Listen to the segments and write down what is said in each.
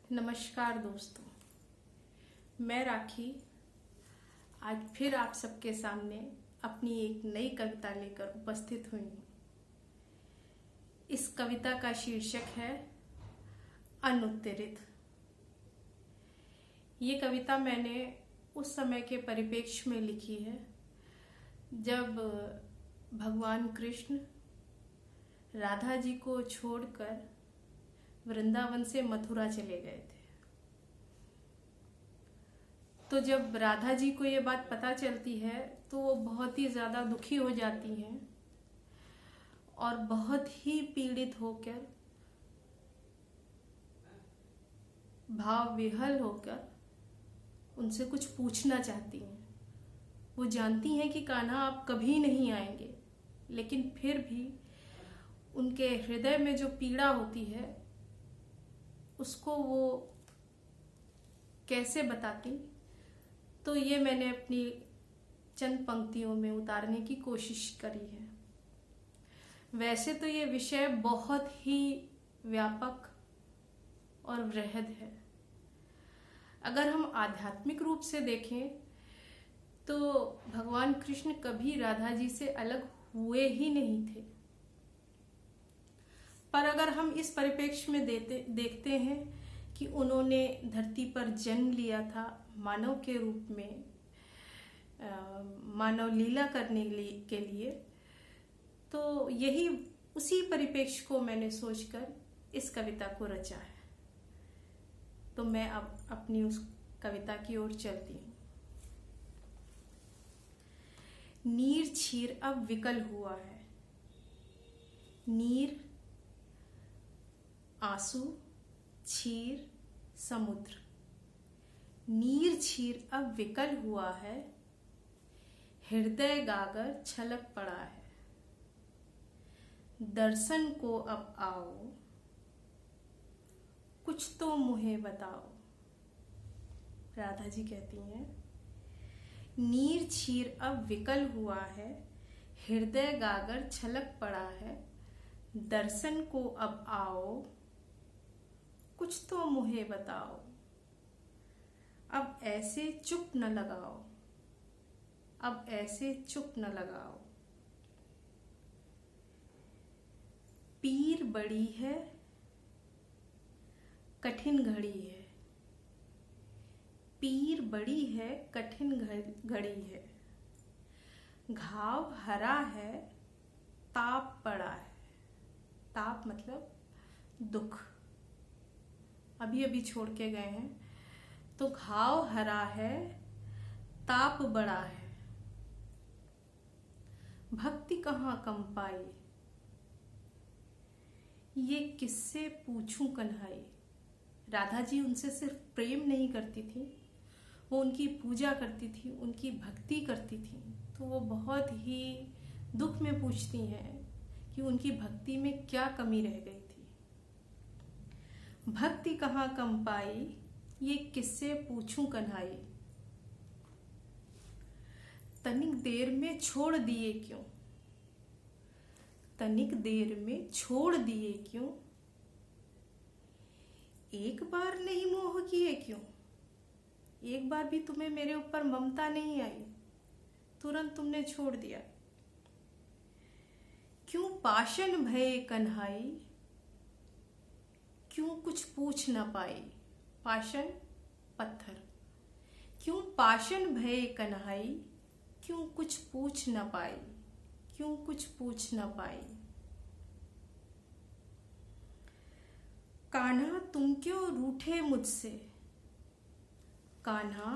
नमस्कार दोस्तों, मैं राखी आज फिर आप सबके सामने अपनी एक नई कविता लेकर उपस्थित हुई हूँ। इस कविता का शीर्षक है अनुत्तरित। ये कविता मैंने उस समय के परिप्रेक्ष्य में लिखी है जब भगवान कृष्ण राधा जी को छोड़कर वृंदावन से मथुरा चले गए थे। तो जब राधा जी को ये बात पता चलती है तो वो बहुत ही ज़्यादा दुखी हो जाती हैं और बहुत ही पीड़ित होकर, भाव विह्वल होकर उनसे कुछ पूछना चाहती हैं। वो जानती हैं कि कान्हा आप कभी नहीं आएंगे, लेकिन फिर भी उनके हृदय में जो पीड़ा होती है उसको वो कैसे बताती, तो ये मैंने अपनी चंद पंक्तियों में उतारने की कोशिश करी है। वैसे तो ये विषय बहुत ही व्यापक और वृहद है। अगर हम आध्यात्मिक रूप से देखें तो भगवान कृष्ण कभी राधा जी से अलग हुए ही नहीं थे। पर अगर हम इस परिप्रेक्ष्य में देखते हैं कि उन्होंने धरती पर जन्म लिया था मानव के रूप में, मानव लीला करने के लिए, तो यही उसी परिप्रेक्ष्य को मैंने सोचकर इस कविता को रचा है। तो मैं अब अपनी उस कविता की ओर चलती हूँ। नीर छीर अब विकल हुआ है, नीर आंसू छीर समुद्र, नीर छीर अब विकल हुआ है, हृदय गागर छलक पड़ा है, दर्शन को अब आओ, कुछ तो मुझे बताओ। राधा जी कहती हैं, नीर छीर अब विकल हुआ है, हृदय गागर छलक पड़ा है, दर्शन को अब आओ, कुछ तो मुझे बताओ। अब ऐसे चुप न लगाओ, अब ऐसे चुप न लगाओ। पीर बड़ी है, कठिन घड़ी है, पीर बड़ी है, कठिन घड़ी है, घाव हरा है, ताप पड़ा है। ताप मतलब दुख, अभी अभी छोड़ के गए हैं। तो घाव हरा है, ताप बड़ा है, भक्ति कहाँ कम पाई, ये किससे पूछूं कन्हाई। राधा जी उनसे सिर्फ प्रेम नहीं करती थी, वो उनकी पूजा करती थी, उनकी भक्ति करती थी। तो वो बहुत ही दुख में पूछती हैं कि उनकी भक्ति में क्या कमी रह गई थी। भक्ति कहाँ कम पाई, ये किससे पूछूं कन्हाई। तनिक देर में छोड़ दिए क्यों, तनिक देर में छोड़ दिए क्यों, एक बार नहीं मोह किए क्यों, एक बार भी तुम्हें मेरे ऊपर ममता नहीं आई, तुरंत तुमने छोड़ दिया। क्यों पाषाण भये कन्हाई, क्यों कुछ पूछ न पाई। पाषाण पत्थर, क्यों पाषाण भये कन्हाई, क्यों कुछ पूछ न पाई, क्यों कुछ पूछ न पाई। कान्हा तुम क्यों रूठे मुझसे, कान्हा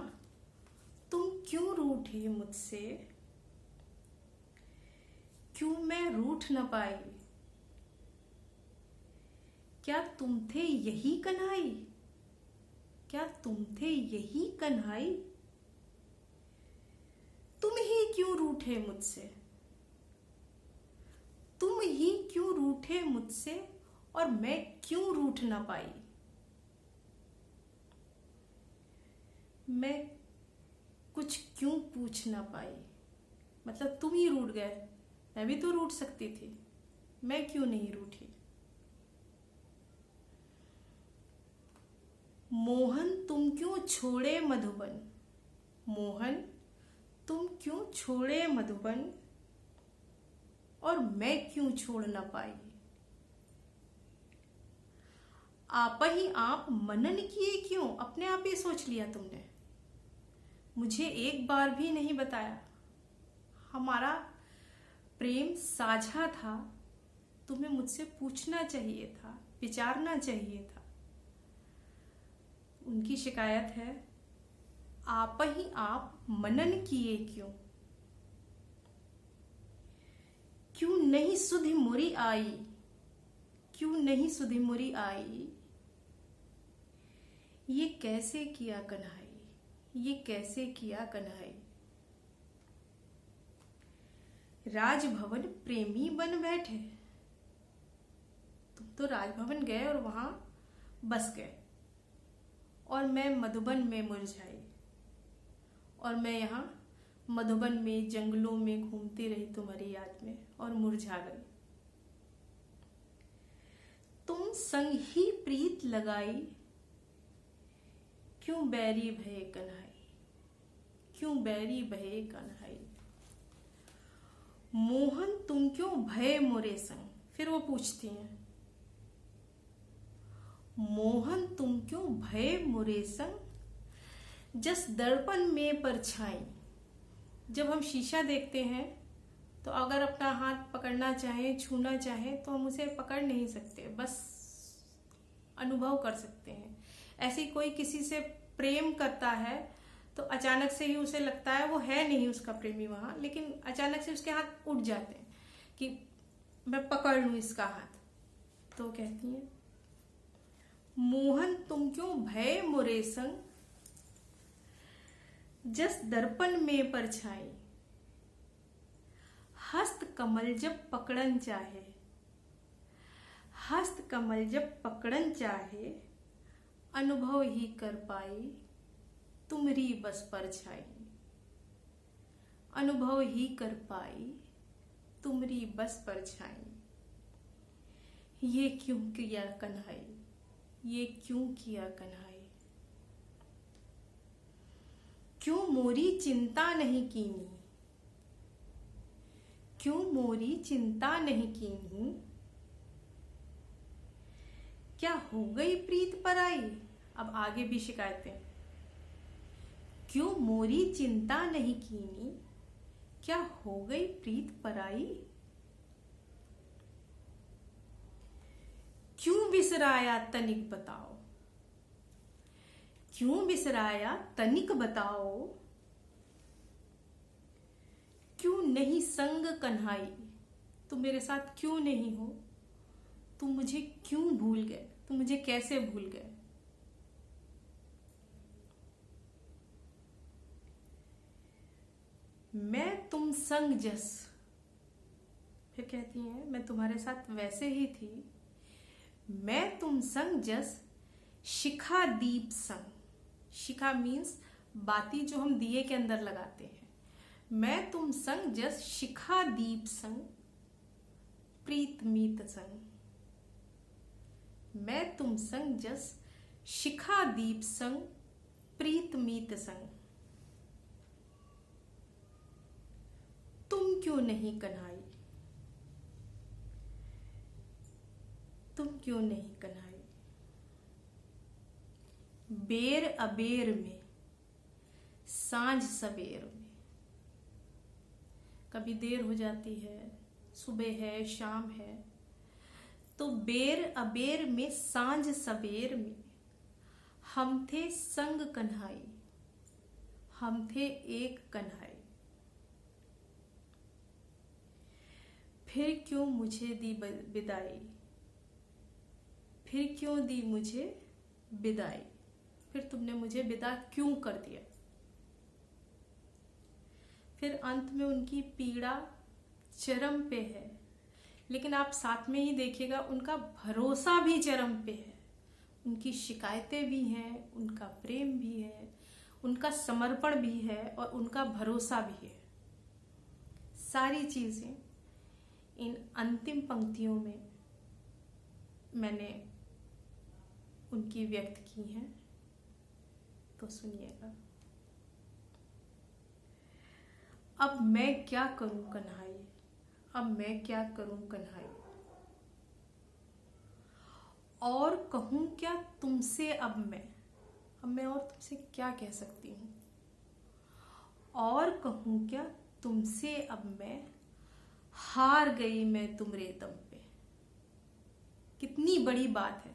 तुम क्यों रूठे मुझसे, क्यों मैं रूठ न पाई। क्या तुम थे यही कन्हाई, क्या तुम थे यही कन्हाई। तुम ही क्यों रूठे मुझसे, तुम ही क्यों रूठे मुझसे, और मैं क्यों रूठ ना पाई। मैं कुछ क्यों पूछ ना पाई, मतलब तुम ही रूठ गए, मैं भी तो रूठ सकती थी, मैं क्यों नहीं रूठी। क्यों छोड़े मधुबन, मोहन तुम क्यों छोड़े मधुबन, और मैं क्यों छोड़ न पाई। आप ही आप मनन किए क्यों, अपने आप ही सोच लिया तुमने, मुझे एक बार भी नहीं बताया। हमारा प्रेम साझा था, तुम्हें मुझसे पूछना चाहिए था, विचारना चाहिए था। उनकी शिकायत है, आप ही आप मनन किए क्यों, क्यों नहीं सुधि मुरी आई, क्यों नहीं सुधि मुरी आई। ये कैसे किया कन्हई, ये कैसे किया कन्हई। राजभवन प्रेमी बन बैठे, तुम तो राजभवन गए और वहां बस गए, और मैं मधुबन में मुरझाई, और मैं यहाँ मधुबन में जंगलों में घूमती रही तुम्हारी याद में और मुरझा गई। तुम संग ही प्रीत लगाई, क्यों बैरी भये कन्हई, क्यों बैरी भये कन्हई। मोहन तुम क्यों भये मोरे संग, फिर वो पूछती हैं, मोहन तुम क्यों भये मोरे संग, जस दर्पण में परछाई। जब हम शीशा देखते हैं तो अगर अपना हाथ पकड़ना चाहें, छूना चाहें, तो हम उसे पकड़ नहीं सकते, बस अनुभव कर सकते हैं। ऐसे कोई किसी से प्रेम करता है तो अचानक से ही उसे लगता है वो है नहीं उसका प्रेमी वहां, लेकिन अचानक से उसके हाथ उठ जाते हैं कि मैं पकड़ लूं इसका हाथ। तो कहती है, मोहन तुम क्यों भये मोरे संग, जस दर्पण में परछाई। हस्त कमल जब पकड़न चाहे, हस्त कमल जब पकड़न चाहे, अनुभव ही कर पाई तुमरी बस परछाई। अनुभव ही कर पाई तुमरी बस परछाई। ये क्यों किया कन्हई, ये क्यों किया कन्हई। क्यों मोरी चिंता नहीं कीनी, क्यों मोरी चिंता नहीं कीनी। क्या हो गई प्रीत पराई। अब आगे भी शिकायतें, क्यों मोरी चिंता नहीं कीनी, क्या हो गई प्रीत पराई। क्यों बिसराया तनिक बताओ, क्यों बिसराया तनिक बताओ। क्यों नहीं संग कन्हई, तुम मेरे साथ क्यों नहीं हो, तुम मुझे क्यों भूल गए, तुम मुझे कैसे भूल गए। मैं तुम संग जस, फिर कहती हैं, मैं तुम्हारे साथ वैसे ही थी। मैं तुम संग जस शिखा दीप संग, शिखा मीन्स बाती जो हम दिए के अंदर लगाते हैं। मैं तुम संग जस शिखा दीप संग, प्रीत मीत संग। मैं तुम संग जस शिखा दीप संग, प्रीत मीत संग। तुम क्यों नहीं कन्हई, तुम क्यों नहीं कन्हई। बेर अबेर में, सांझ सवेर में, कभी देर हो जाती है, सुबह है, शाम है, तो बेर अबेर में, सांझ सवेर में, हम थे संग कन्हई, हम थे एक कन्हई। फिर क्यों मुझे दी विदाई, फिर क्यों दी मुझे विदाई। फिर तुमने मुझे विदा क्यों कर दिया। फिर अंत में उनकी पीड़ा चरम पे है, लेकिन आप साथ में ही देखिएगा उनका भरोसा भी चरम पे है। उनकी शिकायतें भी हैं, उनका प्रेम भी है, उनका समर्पण भी है और उनका भरोसा भी है। सारी चीजें इन अंतिम पंक्तियों में मैंने उनकी व्यक्त की हैं। तो सुनिएगा। अब मैं क्या करूं कन्हाई, अब मैं क्या करूं कन्हाई, और कहूं क्या तुमसे अब मैं और तुमसे क्या कह सकती हूँ, और कहूं क्या तुमसे अब मैं, हार गई मैं तुम्हारे दम पे। कितनी बड़ी बात है।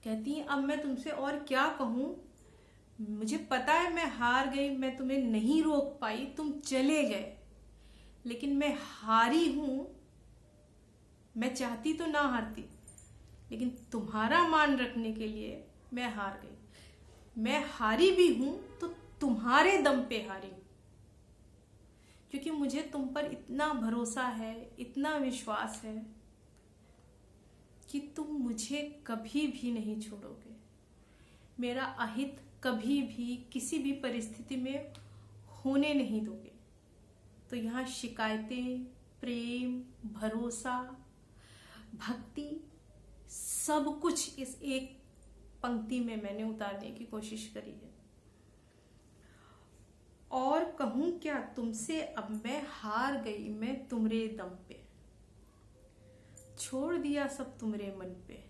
कहती है अब मैं तुमसे और क्या कहूं, मुझे पता है मैं हार गई, मैं तुम्हें नहीं रोक पाई, तुम चले गए, लेकिन मैं हारी हूं। मैं चाहती तो ना हारती, लेकिन तुम्हारा मान रखने के लिए मैं हार गई। मैं हारी भी हूं तो तुम्हारे दम पे हारी हूं, क्योंकि मुझे तुम पर इतना भरोसा है, इतना विश्वास है कि तुम मुझे कभी भी नहीं छोड़ोगे। मेरा अहित कभी भी किसी भी परिस्थिति में होने नहीं दोगे। तो यहाँ शिकायतें, प्रेम, भरोसा, भक्ति, सब कुछ इस एक पंक्ति में मैंने उतारने की कोशिश करी है। और कहूं क्या तुमसे अब मैं, हार गई मैं तुम्हारे दम पे, छोड़ दिया सब तुम्हारे मन पे,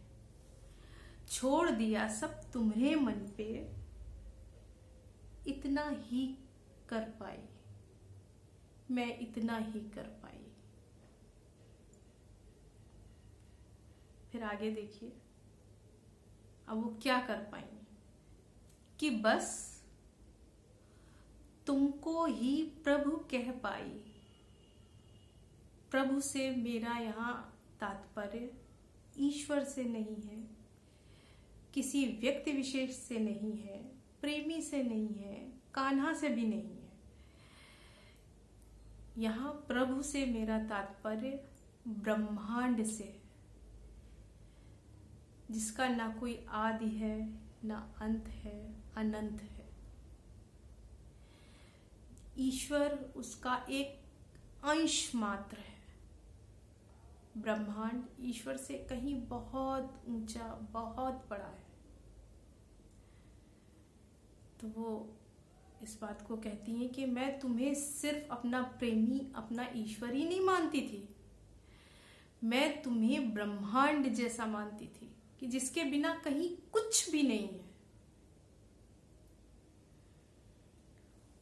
छोड़ दिया सब तुम्हारे मन पे, इतना ही कर पाई मैं, इतना ही कर पाई। फिर आगे देखिए, अब वो क्या कर पाएंगे कि बस तुमको ही प्रभु कह पाई। प्रभु से मेरा यहाँ तात्पर्य ईश्वर से नहीं है, किसी व्यक्ति विशेष से नहीं है, प्रेमी से नहीं है, कान्हा से भी नहीं है। यहाँ प्रभु से मेरा तात्पर्य ब्रह्मांड से, जिसका ना कोई आदि है, ना अंत है, अनंत है। ईश्वर उसका एक अंश मात्र है। ब्रह्मांड ईश्वर से कहीं बहुत ऊंचा, बहुत बड़ा है। तो वो इस बात को कहती हैं कि मैं तुम्हें सिर्फ अपना प्रेमी, अपना ईश्वर ही नहीं मानती थी, मैं तुम्हें ब्रह्मांड जैसा मानती थी कि जिसके बिना कहीं कुछ भी नहीं है।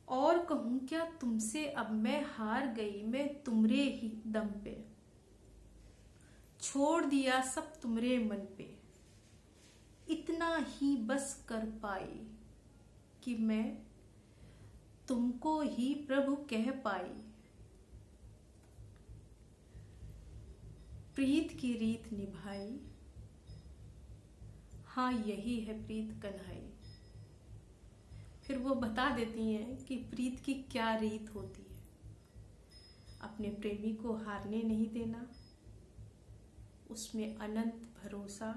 और कहूं क्या तुमसे अब मैं, हार गई मैं तुम्हारे ही दम पे, छोड़ दिया सब तुम्हारे मन पे, इतना ही बस कर पाई कि मैं तुमको ही प्रभु कह पाई। प्रीत की रीत निभाई, हाँ यही है प्रीत कन्हाई। फिर वो बता देती हैं कि प्रीत की क्या रीत होती है। अपने प्रेमी को हारने नहीं देना, उसमें अनंत भरोसा,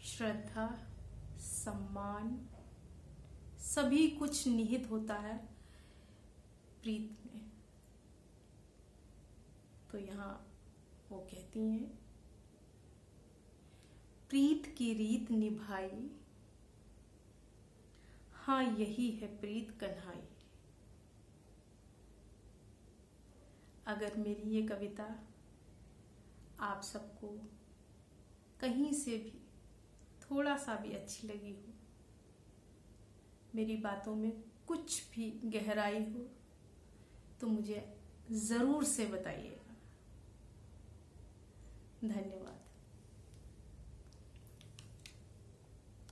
श्रद्धा, सम्मान, सभी कुछ निहित होता है प्रीत में। तो यहाँ वो कहती हैं, प्रीत की रीत निभाई, हाँ यही है प्रीत कन्हाई। अगर मेरी ये कविता आप सबको कहीं से भी थोड़ा सा भी अच्छी लगी हो, मेरी बातों में कुछ भी गहराई हो, तो मुझे जरूर से बताइएगा। धन्यवाद।